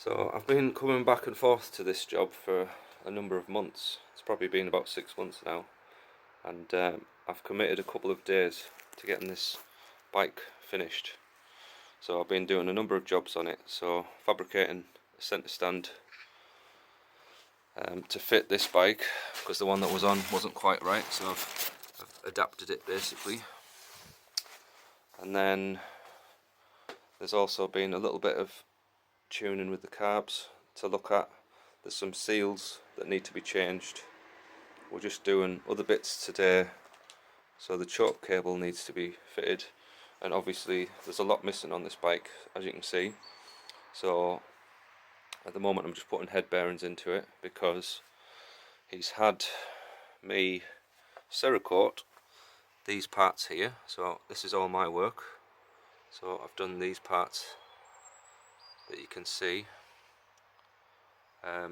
So I've been coming back and forth to this job for a number of months. It's probably been about 6 months now, and I've committed a couple of days to getting this bike finished. So I've been doing a number of jobs on it, so fabricating a centre stand to fit this bike, because the one that was on wasn't quite right, so I've adapted it basically. And then there's also been a little bit of tuning with the carbs to look at. There's some seals that need to be changed. We're just doing other bits today, so the choke cable needs to be fitted, and obviously there's a lot missing on this bike, as you can see. So at the moment I'm just putting head bearings into it, because he's had me Cerakote these parts here. So this is all my work, so I've done these parts that you can see.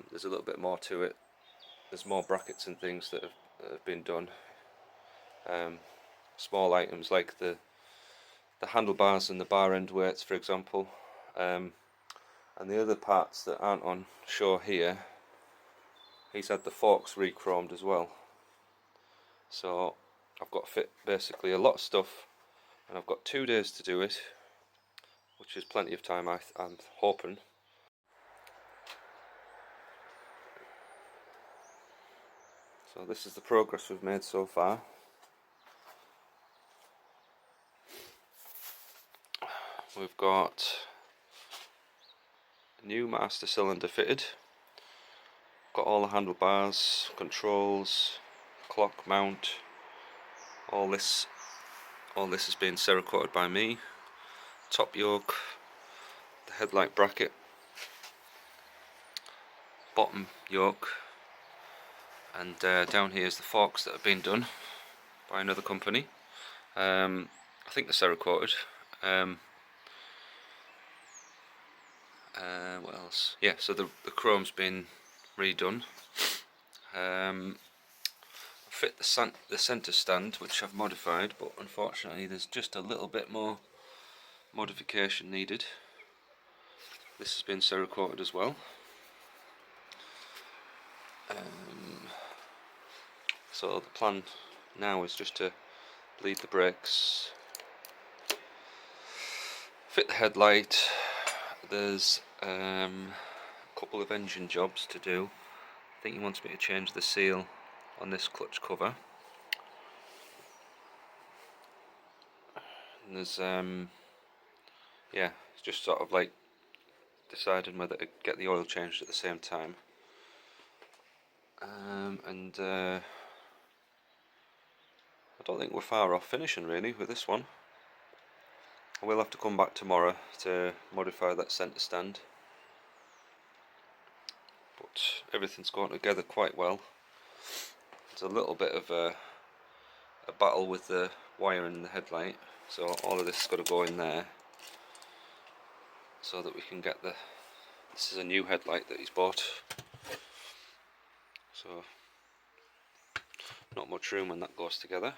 There's a little bit more to it. There's more brackets and things that have been done. Small items like the handlebars and the bar end weights, for example, and the other parts that aren't on show here, he's had the forks re-chromed as well. So I've got to fit basically a lot of stuff, and I've got 2 days to do it, which is plenty of time, I'm hoping. So this is the progress we've made so far. We've got a new master cylinder fitted, got all the handlebars, controls, clock mount, all this has been Cerakoted by me. Top yoke, the headlight bracket, bottom yoke, and down here is the forks that have been done by another company. I think they're Cerakoted. What else? Yeah, so the chrome's been redone. Fit the centre stand, which I've modified, but unfortunately there's just a little bit more modification needed. This has been Cerakoted as well. So the plan now is just to bleed the brakes, fit the headlight. There's a couple of engine jobs to do. I think he wants me to change the seal on this clutch cover. And there's yeah, it's just sort of like deciding whether to get the oil changed at the same time. I don't think we're far off finishing really with this one. I will have to come back tomorrow to modify that centre stand, but everything's going together quite well. It's a little bit of a battle with the wiring in the headlight, so all of this has got to go in there so that we can get this is a new headlight that he's bought, so not much room when that goes together.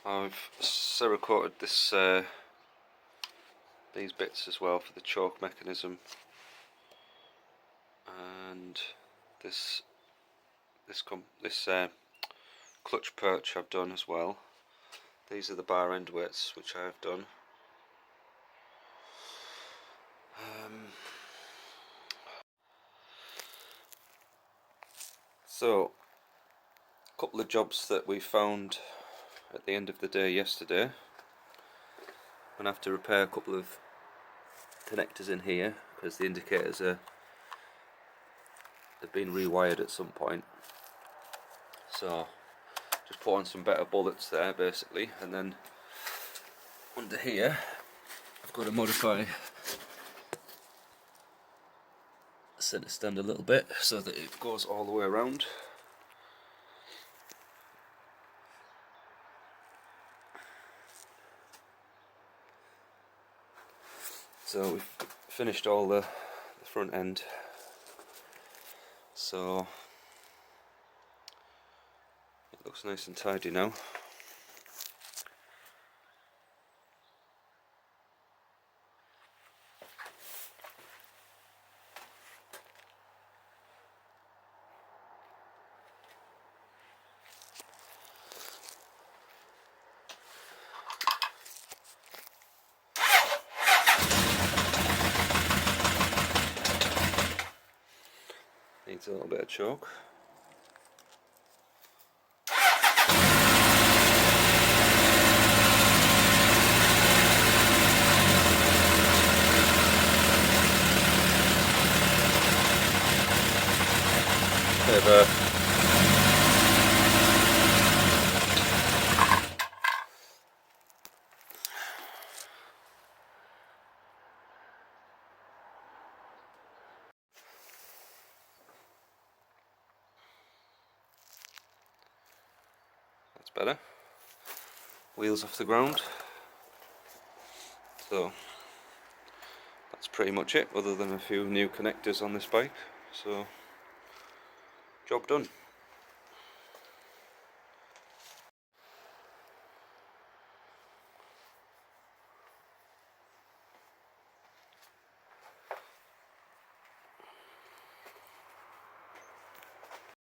I've Cerakoted these bits as well for the choke mechanism, and this clutch perch I've done as well. These are the bar end weights which I have done. So a couple of jobs that we found at the end of the day yesterday. I'm going to have to repair a couple of connectors in here because the indicators have been rewired at some point. So just put on some better bullets there basically, and then under here I've got to modify the centre stand a little bit so that it goes all the way around. So we've finished all the front end, so it looks nice and tidy now. Needs a little bit of choke. Bit of a that's better. Wheels off the ground. So that's pretty much it, other than a few new connectors on this bike. So job done.